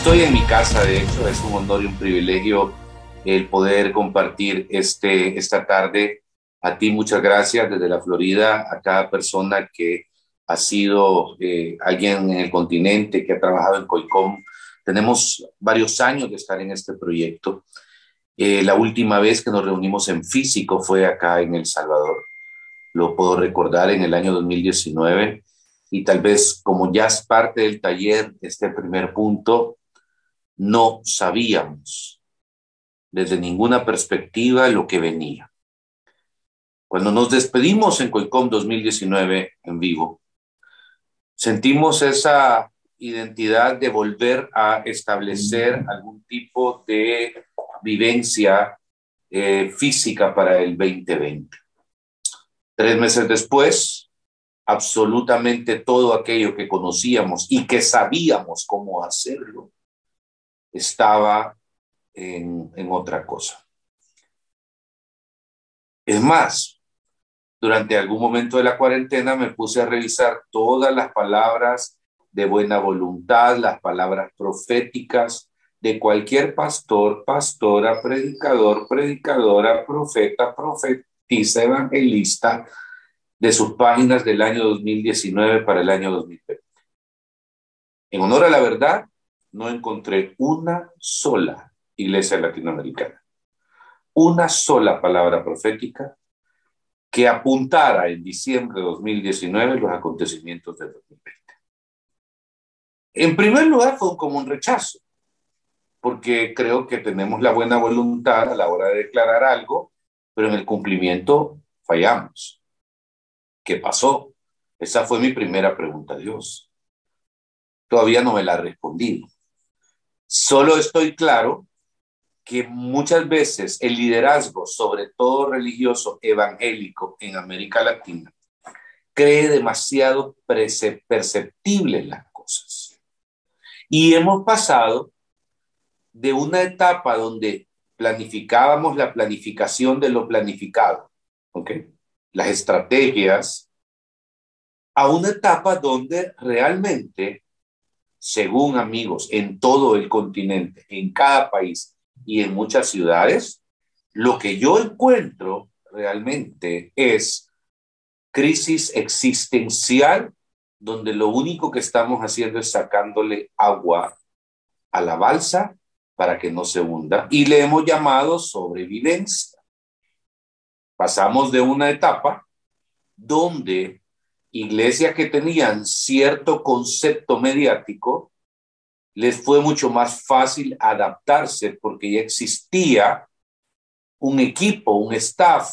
Estoy en mi casa, de hecho, es un honor y un privilegio el poder compartir esta tarde. A ti muchas gracias desde la Florida, a cada persona que ha sido alguien en el continente, que ha trabajado en COICOM. Tenemos varios años de estar en este proyecto. La última vez que nos reunimos en físico fue acá en El Salvador. Lo puedo recordar en el año 2019 y tal vez como ya es parte del taller, este primer punto, no sabíamos desde ninguna perspectiva lo que venía. Cuando nos despedimos en COICOM 2019 en vivo, sentimos esa identidad de volver a establecer algún tipo de vivencia física para el 2020. 3 meses después, absolutamente todo aquello que conocíamos y que sabíamos cómo hacerlo estaba en otra cosa. Es más, durante algún momento de la cuarentena me puse a revisar todas las palabras de buena voluntad, las palabras proféticas de cualquier pastor, pastora, predicador, predicadora, profeta, profetisa, evangelista, de sus páginas del año 2019 para el año 2020. En honor a la verdad, no encontré una sola iglesia latinoamericana, una sola palabra profética que apuntara en diciembre de 2019 los acontecimientos de 2020. En primer lugar, fue como un rechazo, porque creo que tenemos la buena voluntad a la hora de declarar algo, pero en el cumplimiento fallamos. ¿Qué pasó? Esa fue mi primera pregunta a Dios. Todavía no me la ha respondido. Solo estoy claro que muchas veces el liderazgo, sobre todo religioso, evangélico en América Latina, cree demasiado perceptibles las cosas. Y hemos pasado de una etapa donde planificábamos la planificación de lo planificado, ¿ok? Las estrategias, a una etapa donde realmente, según amigos, en todo el continente, en cada país y en muchas ciudades, lo que yo encuentro realmente es crisis existencial, donde lo único que estamos haciendo es sacándole agua a la balsa para que no se hunda, y le hemos llamado sobrevivencia. Pasamos de una etapa donde iglesias que tenían cierto concepto mediático les fue mucho más fácil adaptarse porque ya existía un equipo, un staff,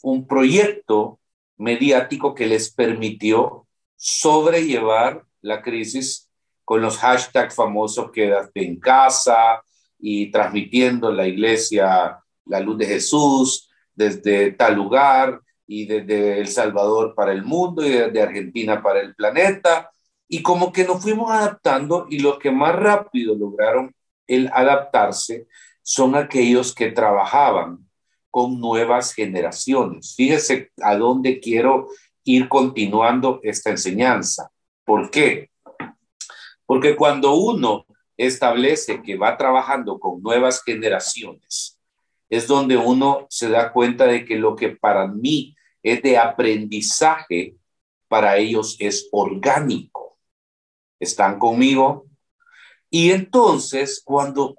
un proyecto mediático que les permitió sobrellevar la crisis con los hashtags famosos quédate en casa y transmitiendo la iglesia, la luz de Jesús, desde tal lugar y desde El Salvador para el mundo y desde Argentina para el planeta. Y como que nos fuimos adaptando y los que más rápido lograron el adaptarse son aquellos que trabajaban con nuevas generaciones. Fíjese a dónde quiero ir continuando esta enseñanza. ¿Por qué? Porque cuando uno establece que va trabajando con nuevas generaciones, es donde uno se da cuenta de que lo que para mí es de aprendizaje, para ellos es orgánico. ¿Están conmigo? Y entonces, cuando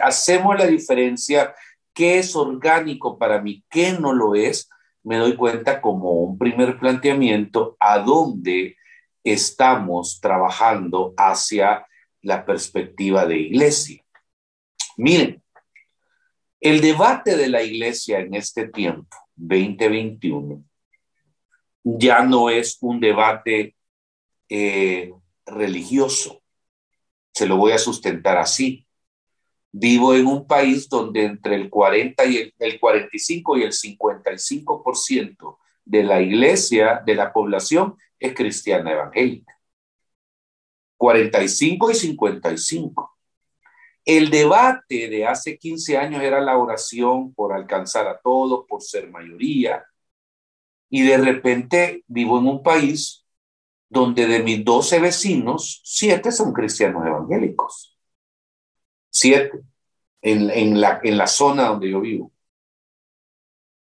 hacemos la diferencia, qué es orgánico para mí, qué no lo es, me doy cuenta como un primer planteamiento a dónde estamos trabajando hacia la perspectiva de iglesia. Miren, el debate de la iglesia en este tiempo, 2021, ya no es un debate religioso. Se lo voy a sustentar así. Vivo en un país donde entre el 40 y el 45 y el 55% de la iglesia, de la población, es cristiana evangélica. 45 y 55. El debate de hace 15 años era la oración por alcanzar a todos, por ser mayoría. Y de repente vivo en un país donde de mis 12 vecinos, 7 son cristianos evangélicos. 7, en la zona donde yo vivo.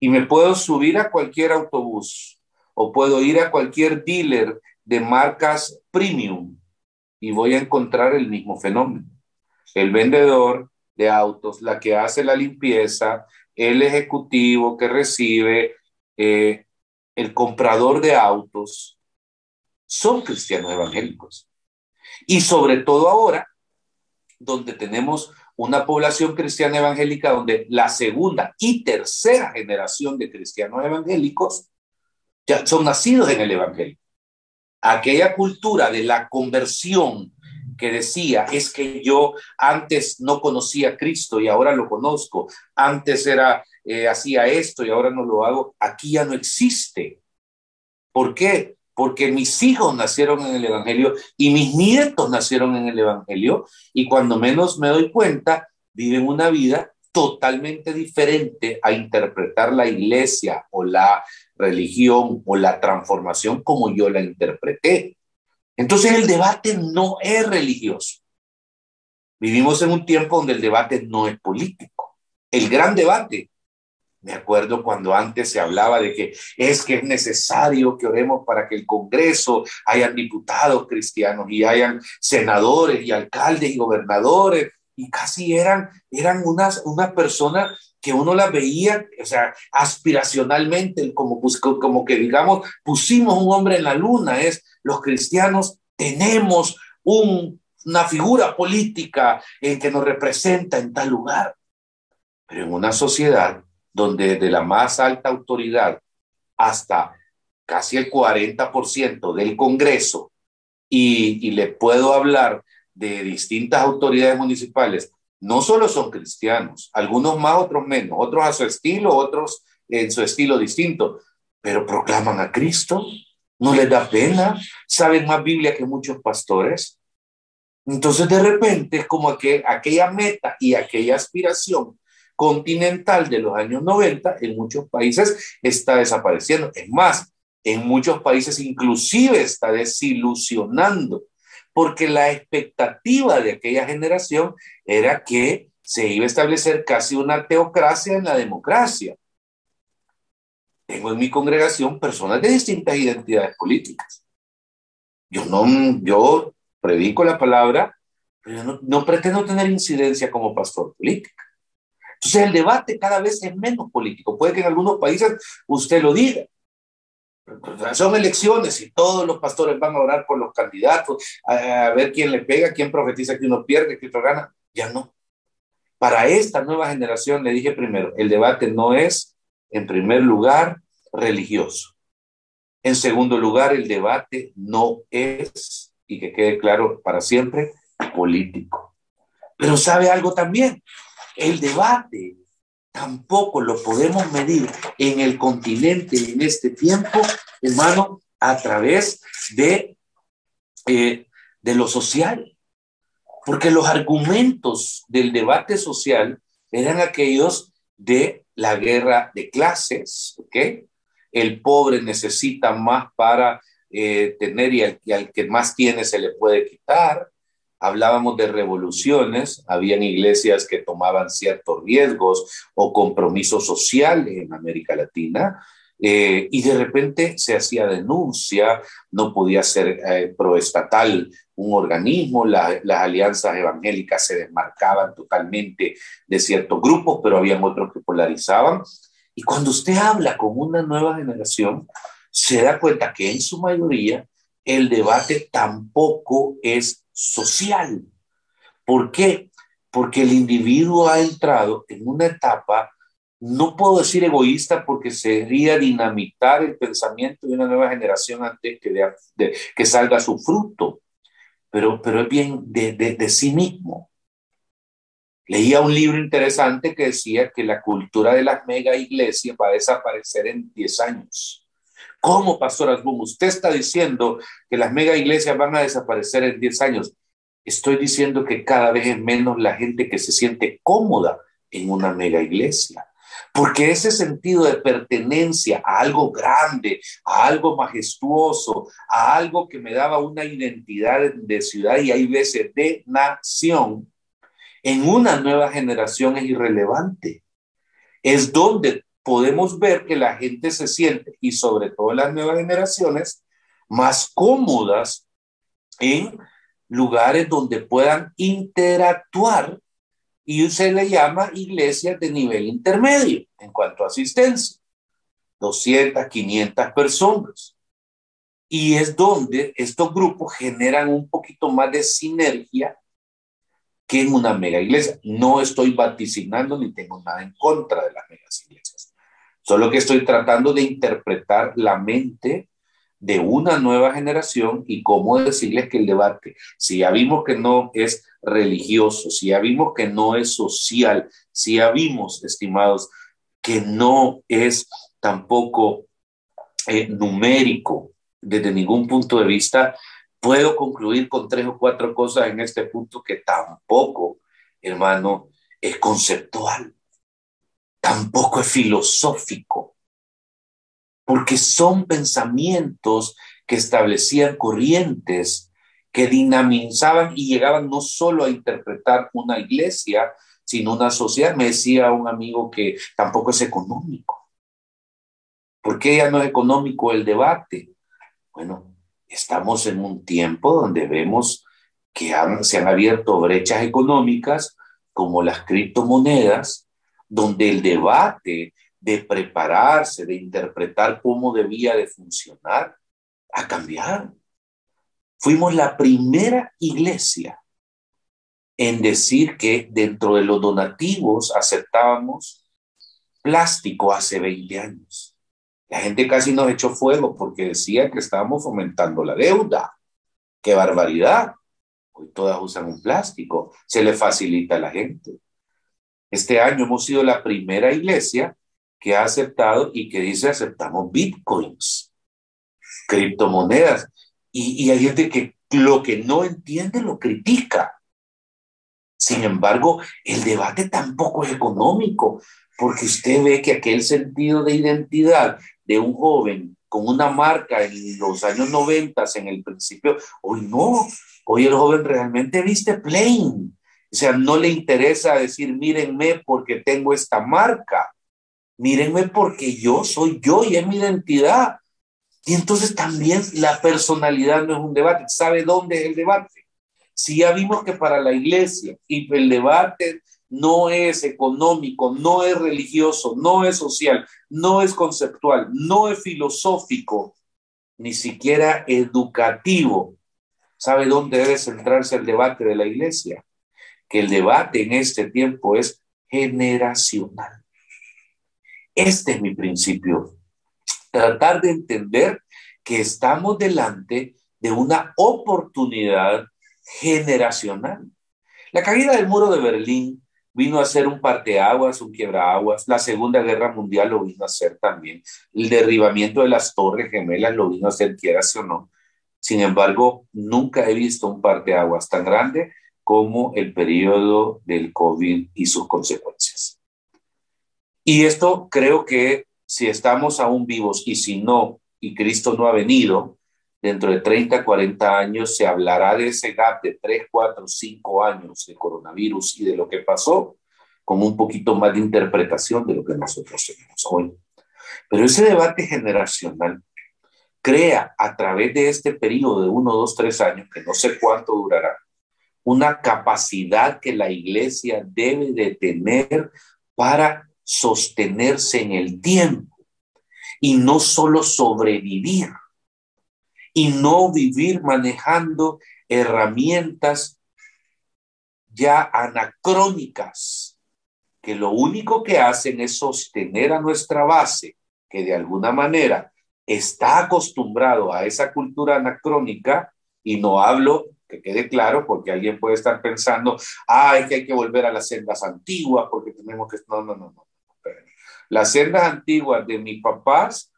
Y me puedo subir a cualquier autobús o puedo ir a cualquier dealer de marcas premium y voy a encontrar el mismo fenómeno. El vendedor de autos, la que hace la limpieza, el ejecutivo que recibe, el comprador de autos, son cristianos evangélicos. Y sobre todo ahora, donde tenemos una población cristiana evangélica, donde la segunda y tercera generación de cristianos evangélicos ya son nacidos en el evangelio. Aquella cultura de la conversión que decía, es que yo antes no conocía a Cristo y ahora lo conozco, antes hacía esto y ahora no lo hago, aquí ya no existe. ¿Por qué? Porque mis hijos nacieron en el evangelio y mis nietos nacieron en el evangelio, y cuando menos me doy cuenta, viven una vida totalmente diferente a interpretar la iglesia o la religión o la transformación como yo la interpreté. Entonces el debate no es religioso. Vivimos en un tiempo donde el debate no es político. El gran debate, me acuerdo cuando antes se hablaba de que es necesario que oremos para que el Congreso hayan diputados cristianos y hayan senadores y alcaldes y gobernadores, y casi eran unas personas que uno las veía, o sea, aspiracionalmente, como que digamos, pusimos un hombre en la luna, los cristianos tenemos una figura política que nos representa en tal lugar, pero en una sociedad donde de la más alta autoridad hasta casi el 40% del Congreso, y le puedo hablar de distintas autoridades municipales, no solo son cristianos, algunos más, otros menos, otros a su estilo, otros en su estilo distinto, pero proclaman a Cristo, no les da pena, saben más Biblia que muchos pastores. Entonces de repente es como que aquella meta y aquella aspiración continental de los años 90 en muchos países está desapareciendo. Es más, en muchos países inclusive está desilusionando, porque la expectativa de aquella generación era que se iba a establecer casi una teocracia en la democracia. Tengo en mi congregación personas de distintas identidades políticas. Yo predico la palabra, pero no pretendo tener incidencia como pastor político. Entonces el debate cada vez es menos político. Puede que en algunos países usted lo diga. Son elecciones y todos los pastores van a orar por los candidatos, a ver quién le pega, quién profetiza que uno pierde, que otro gana. Ya no. Para esta nueva generación, le dije primero, el debate no es, en primer lugar, religioso. En segundo lugar, el debate no es, y que quede claro para siempre, político. Pero ¿sabe algo también? El debate tampoco lo podemos medir en el continente en este tiempo, hermano, a través de lo social. Porque los argumentos del debate social eran aquellos de la guerra de clases, ¿ok? El pobre necesita más para tener, y al que más tiene se le puede quitar. Hablábamos de revoluciones, habían iglesias que tomaban ciertos riesgos o compromisos sociales en América Latina, y de repente se hacía denuncia, no podía ser proestatal un organismo, las alianzas evangélicas se desmarcaban totalmente de ciertos grupos, pero habían otros que polarizaban. Y cuando usted habla con una nueva generación, se da cuenta que en su mayoría el debate tampoco es social. ¿Por qué? Porque el individuo ha entrado en una etapa, no puedo decir egoísta porque sería dinamitar el pensamiento de una nueva generación antes que salga su fruto, pero es bien de sí mismo. Leía un libro interesante que decía que la cultura de las mega iglesias va a desaparecer en 10 años. ¿Cómo, Pastor Asbun? Usted está diciendo que las mega iglesias van a desaparecer en 10 años. Estoy diciendo que cada vez es menos la gente que se siente cómoda en una mega iglesia. Porque ese sentido de pertenencia a algo grande, a algo majestuoso, a algo que me daba una identidad de ciudad y hay veces de nación, en una nueva generación es irrelevante. Es donde podemos ver que la gente se siente, y sobre todo las nuevas generaciones, más cómodas en lugares donde puedan interactuar, y se le llama iglesias de nivel intermedio en cuanto a asistencia, 200, 500 personas. Y es donde estos grupos generan un poquito más de sinergia que en una mega iglesia. No estoy vaticinando ni tengo nada en contra de las megas iglesias. Solo que estoy tratando de interpretar la mente de una nueva generación y cómo decirles que el debate, si ya vimos que no es religioso, si ya vimos que no es social, si ya vimos, estimados, que no es tampoco numérico desde ningún punto de vista, puedo concluir con 3 o 4 cosas en este punto que tampoco, hermano, es conceptual, tampoco es filosófico, porque son pensamientos que establecían corrientes, que dinamizaban y llegaban no solo a interpretar una iglesia, sino una sociedad. Me decía un amigo que tampoco es económico. ¿Por qué ya no es económico el debate? Bueno, estamos en un tiempo donde vemos que se han abierto brechas económicas como las criptomonedas, donde el debate de prepararse, de interpretar cómo debía de funcionar, ha cambiado. Fuimos la primera iglesia en decir que dentro de los donativos aceptábamos plástico hace 20 años. La gente casi nos echó fuego porque decía que estábamos fomentando la deuda. ¡Qué barbaridad! Hoy todas usan un plástico, se le facilita a la gente. Este año hemos sido la primera iglesia que ha aceptado y que dice aceptamos bitcoins, criptomonedas. Y hay gente que lo que no entiende lo critica. Sin embargo, el debate tampoco es económico, porque usted ve que aquel sentido de identidad de un joven con una marca en los años 90, en el principio, hoy no, hoy el joven realmente viste plain, o sea, no le interesa decir, mírenme porque tengo esta marca, mírenme porque yo soy yo y es mi identidad. Y entonces también la personalidad no es un debate. ¿Sabe dónde es el debate? Si ya vimos que para la iglesia y el debate no es económico, no es religioso, no es social, no es conceptual, no es filosófico, ni siquiera educativo. ¿Sabe dónde debe centrarse el debate de la iglesia? Que el debate en este tiempo es generacional. Este es mi principio. Tratar de entender que estamos delante de una oportunidad generacional. La caída del muro de Berlín vino a ser un parteaguas, un quiebraaguas. La Segunda Guerra Mundial lo vino a ser también. El derribamiento de las Torres Gemelas lo vino a hacer, quieras o no. Sin embargo, nunca he visto un parteaguas tan grande como el periodo del COVID y sus consecuencias. Y esto creo que si estamos aún vivos y si no, y Cristo no ha venido, dentro de 30, 40 años se hablará de ese gap de 3, 4, 5 años de coronavirus y de lo que pasó, con un poquito más de interpretación de lo que nosotros tenemos hoy. Pero ese debate generacional crea a través de este periodo de 1, 2, 3 años, que no sé cuánto durará, una capacidad que la iglesia debe de tener para sostenerse en el tiempo y no solo sobrevivir y no vivir manejando herramientas ya anacrónicas que lo único que hacen es sostener a nuestra base, que de alguna manera está acostumbrado a esa cultura anacrónica, y no hablo, que quede claro, porque alguien puede estar pensando, es que hay que volver a las sendas antiguas, porque tenemos que... No. Las sendas antiguas de mis papás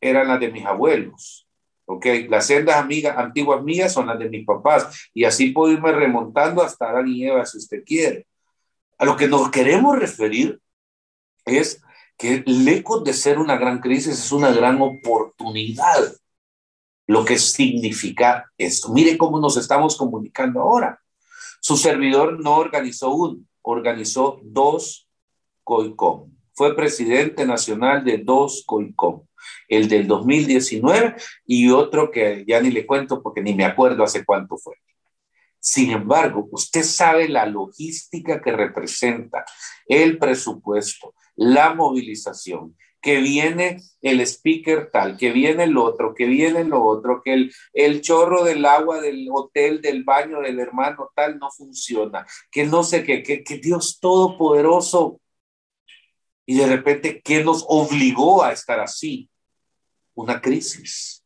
eran las de mis abuelos, ¿ok? Las sendas antiguas mías son las de mis papás, y así puedo irme remontando hasta Adán y Eva, si usted quiere. A lo que nos queremos referir es que lejos de ser una gran crisis, es una gran oportunidad. Lo que significa esto. Mire cómo nos estamos comunicando ahora. Su servidor no organizó uno, organizó dos COICOM. Fue presidente nacional de dos COICOM, el del 2019 y otro que ya ni le cuento porque ni me acuerdo hace cuánto fue. Sin embargo, usted sabe la logística que representa el presupuesto, la movilización, que viene el speaker tal, que viene el otro, que viene lo otro, que el chorro del agua del hotel, del baño del hermano tal no funciona, que no sé qué, que Dios Todopoderoso. Y de repente, ¿qué nos obligó a estar así? Una crisis.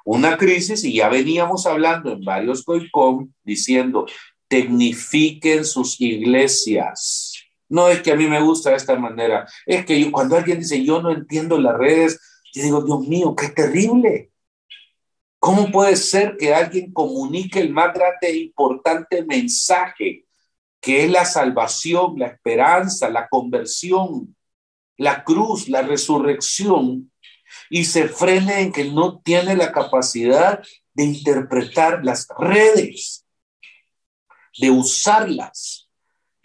Una crisis, y ya veníamos hablando en varios COICOM diciendo, tecnifiquen sus iglesias. No es que a mí me gusta de esta manera, es que cuando alguien dice, yo no entiendo las redes, yo digo, Dios mío, qué terrible. ¿Cómo puede ser que alguien comunique el más grande e importante mensaje, que es la salvación, la esperanza, la conversión, la cruz, la resurrección, y se frene en que no tiene la capacidad de interpretar las redes, de usarlas?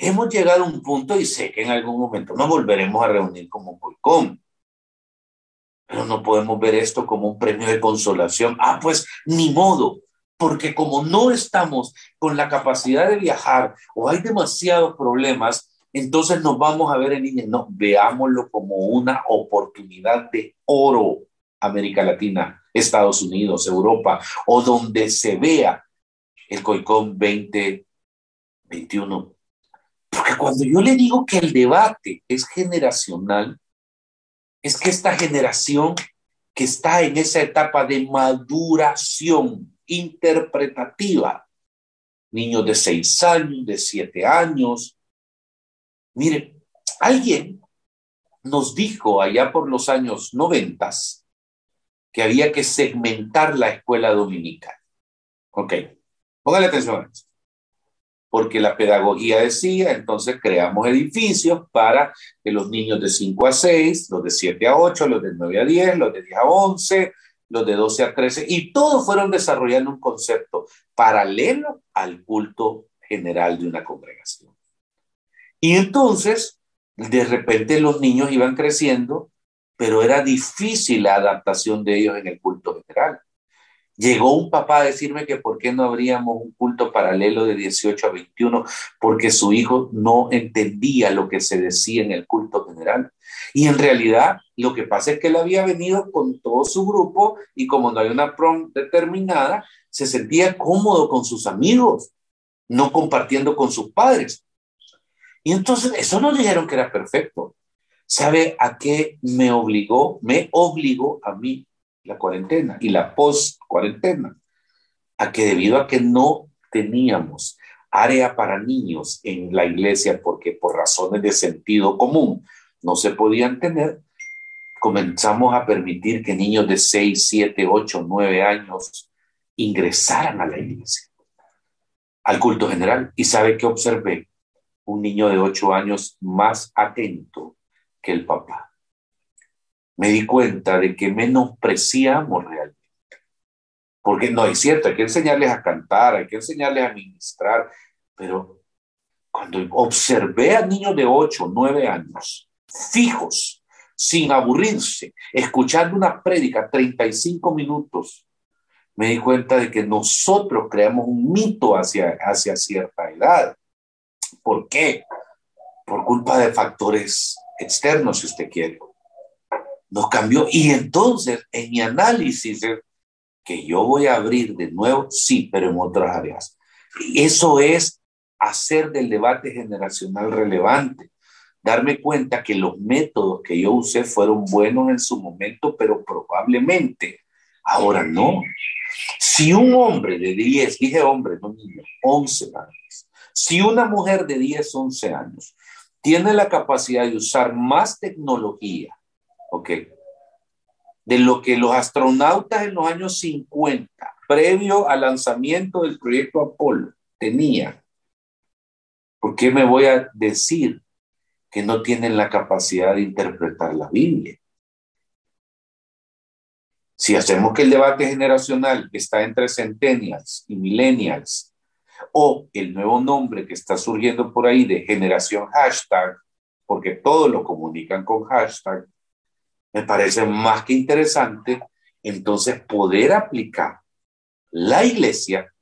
Hemos llegado a un punto, y sé que en algún momento nos volveremos a reunir como COICOM, pero no podemos ver esto como un premio de consolación. Pues ni modo, porque como no estamos con la capacidad de viajar o hay demasiados problemas, entonces nos vamos a ver en línea. No, veámoslo como una oportunidad de oro. América Latina, Estados Unidos, Europa, o donde se vea el COICOM 2021. Porque cuando yo le digo que el debate es generacional, es que esta generación que está en esa etapa de maduración interpretativa, niños de 6 años, de 7 años, mire, alguien nos dijo allá por los años 90 que había que segmentar la escuela dominical. Ok, póngale atención a esto. Porque la pedagogía decía, entonces creamos edificios para que los niños de 5 a 6, los de 7 a 8, los de 9 a 10, los de 10 a 11, los de 12 a 13, y todos fueron desarrollando un concepto paralelo al culto general de una congregación. Y entonces, de repente los niños iban creciendo, pero era difícil la adaptación de ellos en el culto general. Llegó un papá a decirme que por qué no habríamos un culto paralelo de 18 a 21, porque su hijo no entendía lo que se decía en el culto general. Y en realidad lo que pasa es que él había venido con todo su grupo y como no hay una prom determinada, se sentía cómodo con sus amigos, no compartiendo con sus padres. Y entonces eso no dijeron que era perfecto. ¿Sabe a qué me obligó? Me obligó a mí la cuarentena y la post-cuarentena, a que debido a que no teníamos área para niños en la iglesia, porque por razones de sentido común no se podían tener, comenzamos a permitir que niños de 6, 7, 8, 9 años ingresaran a la iglesia, al culto general. ¿Y sabe qué observé? Un niño de 8 años más atento que el papá. Me di cuenta de que menospreciamos realmente. Porque no es cierto, hay que enseñarles a cantar, hay que enseñarles a ministrar, pero cuando observé a niños de 8, 9 años, fijos, sin aburrirse, escuchando una prédica 35 minutos, me di cuenta de que nosotros creamos un mito hacia cierta edad. ¿Por qué? Por culpa de factores externos, si usted quiere. Nos cambió. Y entonces, en mi análisis, que yo voy a abrir de nuevo, sí, pero en otras áreas. Y eso es hacer del debate generacional relevante. Darme cuenta que los métodos que yo usé fueron buenos en su momento, pero probablemente ahora no. Si un hombre de 10, dije hombre, no niño, 11 años, si una mujer de 10, 11 años tiene la capacidad de usar más tecnología, ¿ok?, de lo que los astronautas en los años 50, previo al lanzamiento del proyecto Apolo, tenían, ¿por qué me voy a decir que no tienen la capacidad de interpretar la Biblia? Si hacemos que el debate generacional está entre centennials y millennials, O el nuevo nombre que está surgiendo por ahí de generación hashtag, porque todo lo comunican con hashtag, me parece más que interesante entonces poder aplicar la iglesia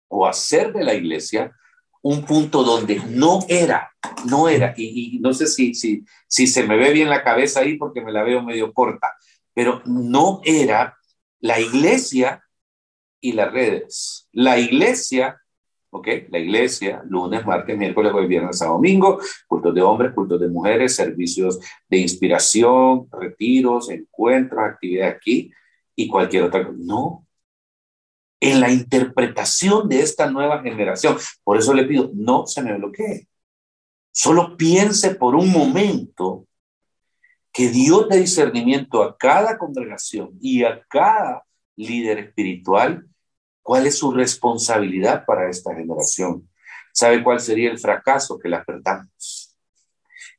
o hacer de la iglesia un punto donde no era, y no sé si se me ve bien la cabeza ahí porque me la veo medio corta, pero no era la iglesia y las redes. La iglesia, ¿ok? La iglesia, lunes, martes, miércoles, jueves, viernes, sábado, domingo, cultos de hombres, cultos de mujeres, servicios de inspiración, retiros, encuentros, actividades aquí y cualquier otra cosa. No, en la interpretación de esta nueva generación. Por eso le pido, no se me bloquee. Solo piense por un momento que Dios dé discernimiento a cada congregación y a cada líder espiritual cuál es su responsabilidad para esta generación. ¿Sabe cuál sería el fracaso? Que la perdamos.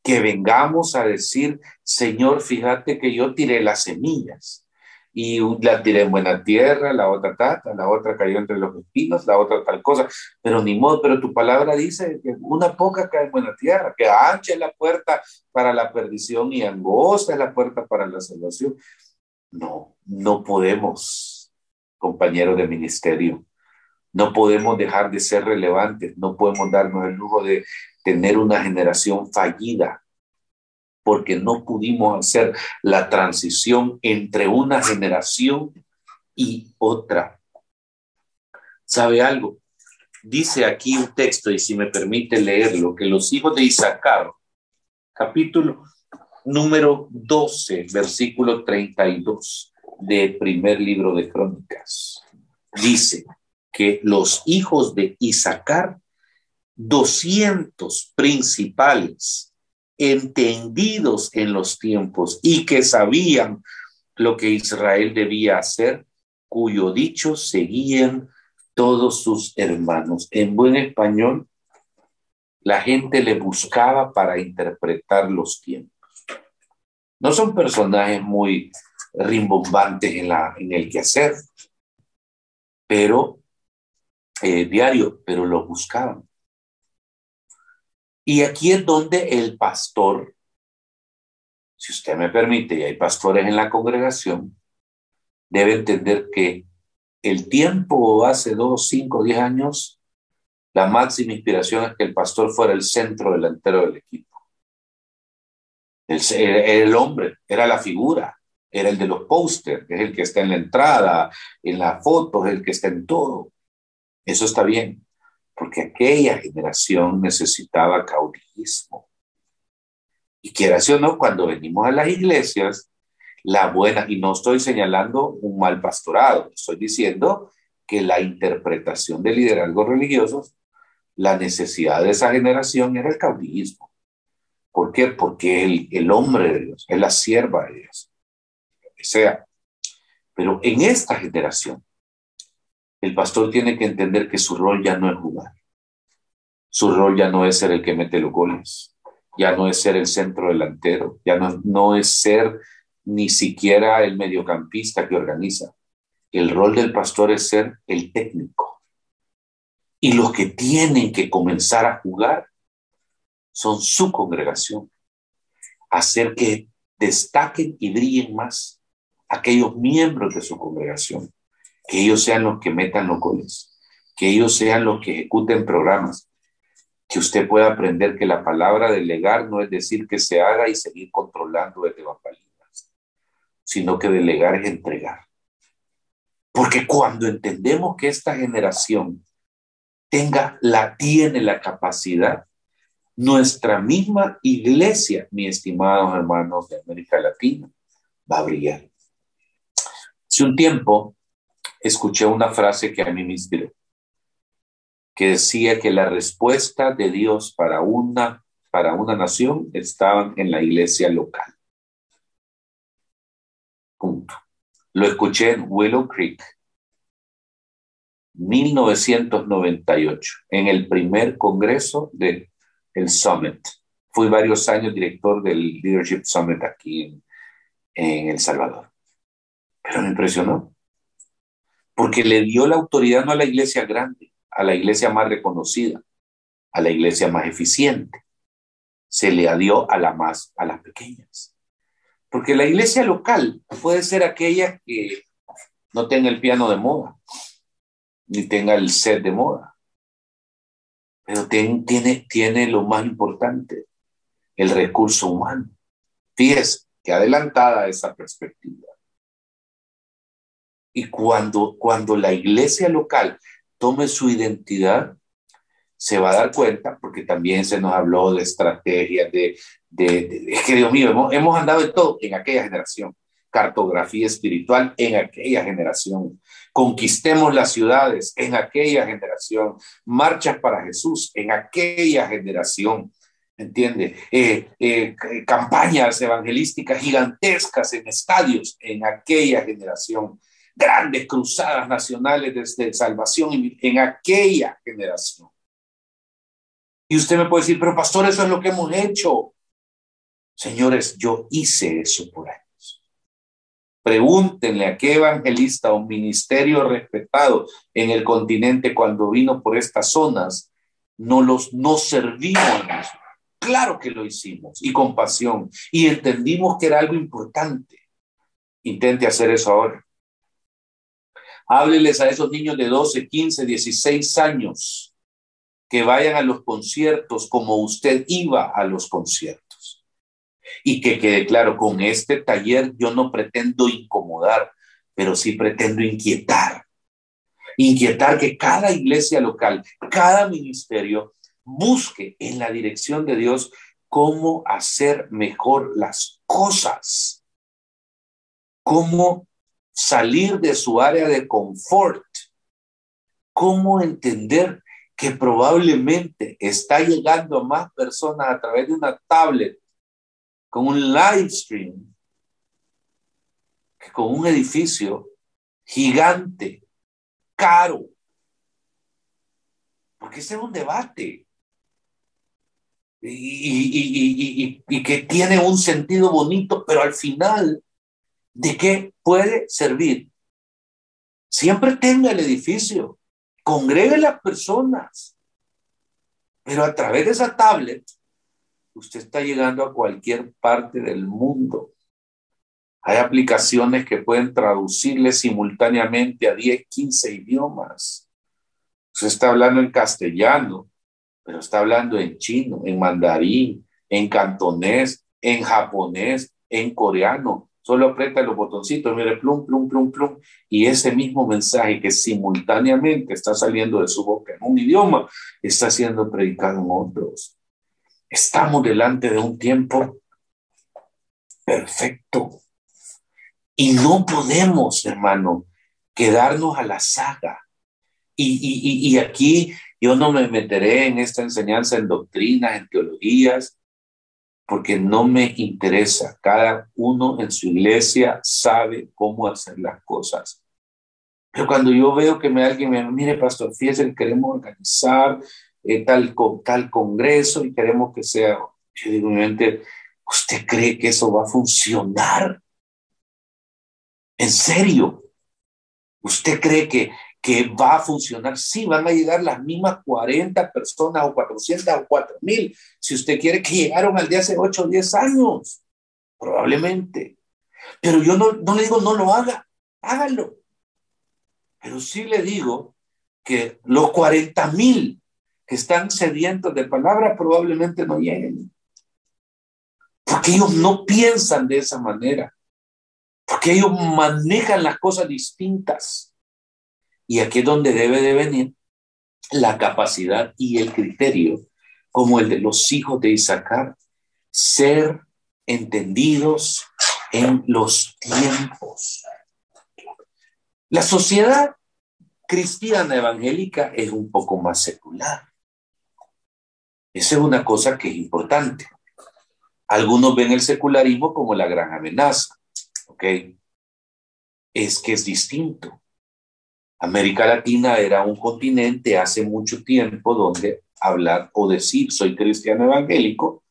Que vengamos a decir, Señor, fíjate que yo tiré las semillas y la tiré en buena tierra, la otra tata, la otra cayó entre los espinos, la otra tal cosa, pero ni modo, pero tu palabra dice que una poca cae en buena tierra, que ancha es la puerta para la perdición y angosta es la puerta para la salvación. No, no podemos, compañeros de ministerio, no podemos dejar de ser relevantes, no podemos darnos el lujo de tener una generación fallida, porque no pudimos hacer la transición entre una generación y otra. ¿Sabe algo? Dice aquí un texto, y si me permite leerlo, que los hijos de Isaacar, capítulo número 12, versículo 32 del primer libro de Crónicas, dice que los hijos de Isaacar, 200 principales, entendidos en los tiempos y que sabían lo que Israel debía hacer, cuyo dicho seguían todos sus hermanos. En buen español, la gente le buscaba para interpretar los tiempos. No son personajes muy rimbombantes en el quehacer, pero diario, pero lo buscaban. Y aquí es donde el pastor, si usted me permite, y hay pastores en la congregación, debe entender que el tiempo hace 2, 5, 10 años, la máxima inspiración es que el pastor fuera el centro delantero del equipo. Era el hombre, era la figura, era el de los pósters, es el que está en la entrada, en las fotos, el que está en todo. Eso está bien, porque aquella generación necesitaba caudillismo. Y quieras o no, cuando venimos a las iglesias, la buena, y no estoy señalando un mal pastorado, estoy diciendo que la interpretación de liderazgos religiosos, la necesidad de esa generación era el caudillismo. ¿Por qué? Porque el hombre de Dios es la sierva de Dios, lo que sea. Pero en esta generación, el pastor tiene que entender que su rol ya no es jugar. Su rol ya no es ser el que mete los goles, ya no es ser el centro delantero, ya no es ser ni siquiera el mediocampista que organiza. El rol del pastor es ser el técnico. Y los que tienen que comenzar a jugar son su congregación. Hacer que destaquen y brillen más aquellos miembros de su congregación. Que ellos sean los que metan los goles. Que ellos sean los que ejecuten programas. Que usted pueda aprender que la palabra delegar no es decir que se haga y seguir controlando desde bambalinas, sino que delegar es entregar. Porque cuando entendemos que esta generación tiene la capacidad, nuestra misma iglesia, mis estimados hermanos de América Latina, va a brillar. Hace un tiempo escuché una frase que a mí me inspiró, que decía que la respuesta de Dios para una nación estaba en la iglesia local. Punto. Lo escuché en Willow Creek, 1998, en el primer congreso del Summit. Fui varios años director del Leadership Summit aquí en El Salvador. Pero me impresionó, porque le dio la autoridad no a la iglesia grande, a la iglesia más reconocida, a la iglesia más eficiente. Se le dio a las pequeñas. Porque la iglesia local puede ser aquella que no tenga el piano de moda, ni tenga el set de moda, pero tiene lo más importante, el recurso humano. Fíjese que adelantada esa perspectiva. Y cuando la iglesia local tome su identidad, se va a dar cuenta, porque también se nos habló de estrategias, es que Dios mío, hemos andado en todo en aquella generación, cartografía espiritual en aquella generación, conquistemos las ciudades en aquella generación, marchas para Jesús en aquella generación, ¿entiende? Campañas evangelísticas gigantescas en estadios en aquella generación, grandes cruzadas nacionales de salvación en aquella generación. Y usted me puede decir, pero pastor, eso es lo que hemos hecho. Señores, yo hice eso por años. Pregúntenle a qué evangelista o ministerio respetado en el continente cuando vino por estas zonas, no servimos en eso. Claro que lo hicimos y con pasión y entendimos que era algo importante. Intente hacer eso ahora. Hábleles a esos niños de 12, 15, 16 años que vayan a los conciertos como usted iba a los conciertos. Y que quede claro, con este taller yo no pretendo incomodar, pero sí pretendo inquietar. Inquietar que cada iglesia local, cada ministerio busque en la dirección de Dios cómo hacer mejor las cosas, cómo salir de su área de confort, cómo entender que probablemente está llegando a más personas a través de una tablet, con un live stream, que con un edificio gigante, caro. Porque ese es un debate. Y que tiene un sentido bonito, pero al final, ¿de qué puede servir? Siempre tenga el edificio, congregue las personas, pero a través de esa tablet, usted está llegando a cualquier parte del mundo. Hay aplicaciones que pueden traducirle simultáneamente a 10, 15 idiomas. Usted está hablando en castellano, pero está hablando en chino, en mandarín, en cantonés, en japonés, en coreano. Solo aprieta los botoncitos, mire, plum, plum, plum, plum, y ese mismo mensaje que simultáneamente está saliendo de su boca en un idioma, está siendo predicado en otros. Estamos delante de un tiempo perfecto. Y no podemos, hermano, quedarnos a la saga. Y aquí yo no me meteré en esta enseñanza en doctrinas, en teologías, porque no me interesa. Cada uno en su iglesia sabe cómo hacer las cosas. Pero cuando yo veo que alguien me dice, mire, pastor, fíjese que queremos organizar tal congreso y queremos que sea, yo digo, mi mente, ¿usted cree que eso va a funcionar? ¿En serio? ¿Usted cree que va a funcionar? Sí, van a llegar las mismas 40 personas o 400 o 4,000, si usted quiere, que llegaron al día hace 8 o 10 años, probablemente. Pero yo no le digo no lo haga, hágalo. Pero sí le digo que los 40,000 que están sedientos de palabra probablemente no lleguen. Porque ellos no piensan de esa manera. Porque ellos manejan las cosas distintas. Y aquí es donde debe de venir la capacidad y el criterio, como el de los hijos de Isaacar, ser entendidos en los tiempos. La sociedad cristiana evangélica es un poco más secular. Esa es una cosa que es importante. Algunos ven el secularismo como la gran amenaza, ¿ok? Es que es distinto. América Latina era un continente hace mucho tiempo donde hablar o decir soy cristiano evangélico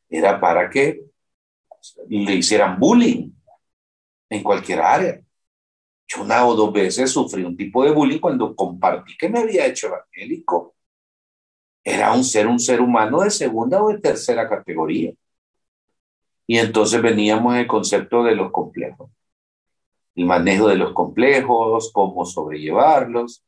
era para que le hicieran bullying en cualquier área. Yo una o dos veces sufrí un tipo de bullying cuando compartí que me había hecho evangélico. Era un ser humano de segunda o de tercera categoría. Y entonces veníamos en el concepto de los complejos, el manejo de los complejos, cómo sobrellevarlos.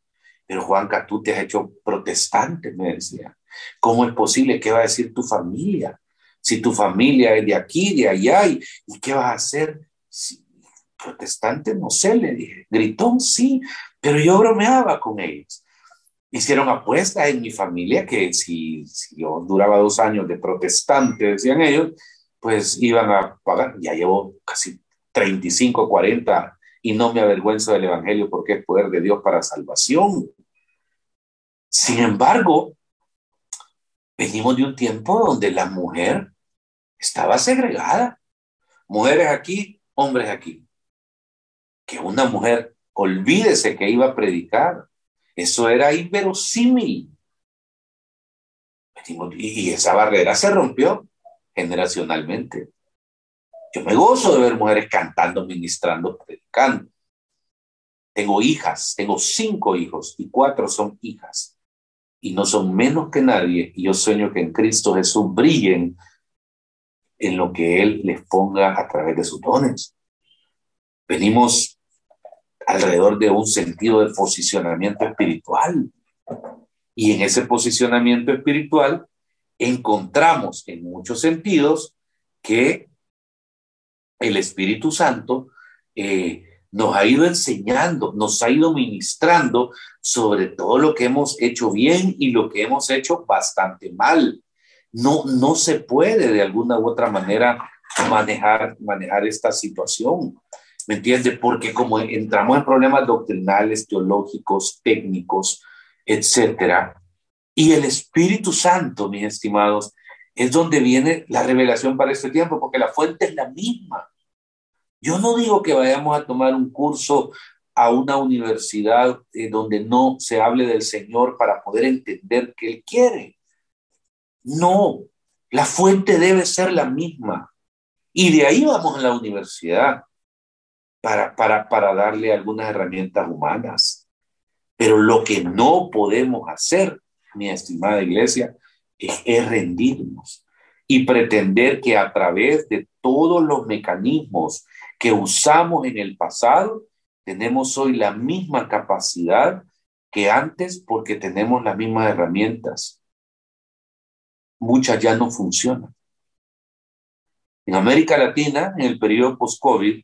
Pero Juanca, tú te has hecho protestante, me decía. ¿Cómo es posible? ¿Qué va a decir tu familia? Si tu familia es de aquí, de allá, ¿y qué vas a hacer? Si, protestante, no sé, le dije. Gritón, sí, pero yo bromeaba con ellos. Hicieron apuestas en mi familia que si yo duraba 2 años de protestante, decían ellos, pues iban a pagar. Ya llevo casi 35, 40 y no me avergüenzo del Evangelio porque es poder de Dios para salvación. Sin embargo, venimos de un tiempo donde la mujer estaba segregada. Mujeres aquí, hombres aquí. Que una mujer, olvídese que iba a predicar. Eso era inverosímil. Y esa barrera se rompió generacionalmente. Yo me gozo de ver mujeres cantando, ministrando, predicando. Tengo hijas, tengo 5 hijos y 4 son hijas. Y no son menos que nadie. Y yo sueño que en Cristo Jesús brillen en lo que Él les ponga a través de sus dones. Venimos alrededor de un sentido de posicionamiento espiritual. Y en ese posicionamiento espiritual encontramos en muchos sentidos que el Espíritu Santo nos ha ido enseñando, nos ha ido ministrando sobre todo lo que hemos hecho bien y lo que hemos hecho bastante mal. No se puede de alguna u otra manera manejar esta situación. ¿Me entiendes? Porque como entramos en problemas doctrinales, teológicos, técnicos, etcétera, y el Espíritu Santo, mis estimados, es donde viene la revelación para este tiempo, porque la fuente es la misma. Yo no digo que vayamos a tomar un curso a una universidad donde no se hable del Señor para poder entender qué Él quiere. No, la fuente debe ser la misma. Y de ahí vamos a la universidad para darle algunas herramientas humanas. Pero lo que no podemos hacer, mi estimada iglesia, es rendirnos y pretender que a través de todos los mecanismos que usamos en el pasado, tenemos hoy la misma capacidad que antes porque tenemos las mismas herramientas. Muchas ya no funcionan. En América Latina, en el periodo post-COVID,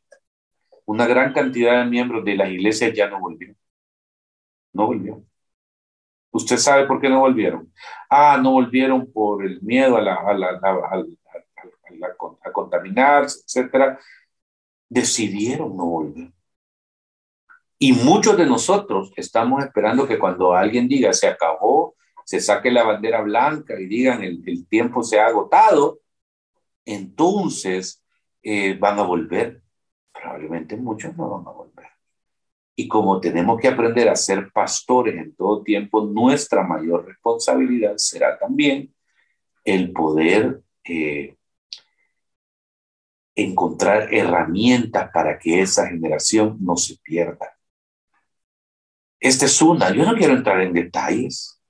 una gran cantidad de miembros de las iglesias ya no volvieron. No volvieron. ¿Usted sabe por qué no volvieron? No volvieron por el miedo a contaminarse, etcétera. Decidieron no volver. Y muchos de nosotros estamos esperando que cuando alguien diga se acabó, se saque la bandera blanca y digan el tiempo se ha agotado, entonces van a volver. Probablemente muchos no van a volver. Y como tenemos que aprender a ser pastores en todo tiempo, nuestra mayor responsabilidad será también el poder encontrar herramientas para que esa generación no se pierda. Esta es una, yo no quiero entrar en detalles,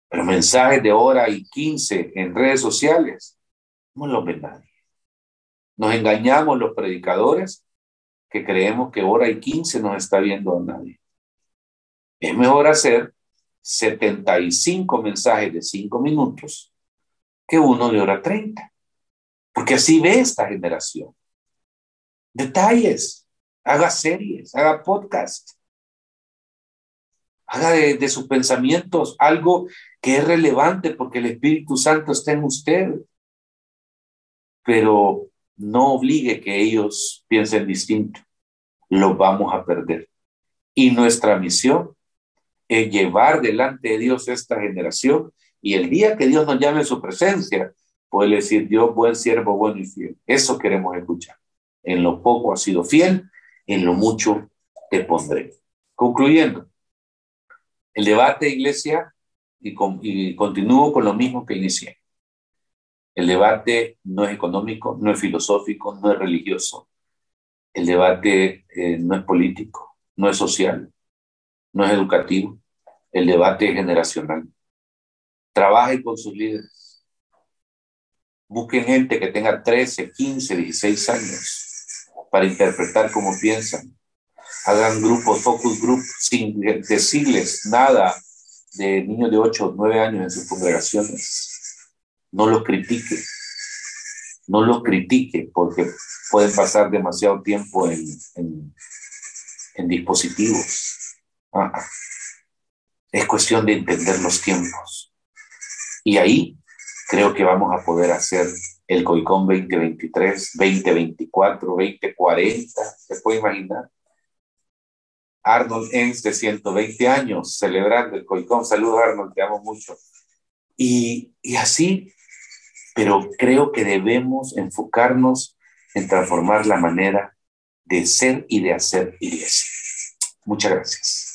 pero mensajes de hora y 15 en redes sociales, no los ve nadie. Nos engañamos los predicadores que creemos que hora y 15 nos está viendo a nadie. Es mejor hacer 75 mensajes de 5 minutos que uno de hora 30, porque así ve esta generación. Detalles, haga series, haga podcast, haga de sus pensamientos algo que es relevante porque el Espíritu Santo está en usted, pero no obligue que ellos piensen distinto, los vamos a perder. Y nuestra misión es llevar delante de Dios esta generación y el día que Dios nos llame a su presencia, poder decir, Dios, buen siervo, bueno y fiel. Eso queremos escuchar. En lo poco has sido fiel, en lo mucho te pondré. Concluyendo, el debate, iglesia, y continúo con lo mismo que inicié. El debate no es económico, no es filosófico, no es religioso. El debate no es político. no es social, no es educativo. El debate es generacional. Trabaje con sus líderes. Busquen gente que tenga 13, 15, 16 años para interpretar cómo piensan. Hagan grupos, focus group, sin decirles nada de niños de 8 o 9 años en sus congregaciones. No los critique. No los critique porque pueden pasar demasiado tiempo en dispositivos. Es cuestión de entender los tiempos. Y ahí creo que vamos a poder hacer el COICOM 2023, 2024, 2040. ¿Se puede imaginar? Arnold Enz de 120 años celebrando el COICOM. Saludos, Arnold, te amo mucho. Y así, pero creo que debemos enfocarnos en transformar la manera de ser y de hacer iglesia. Muchas gracias.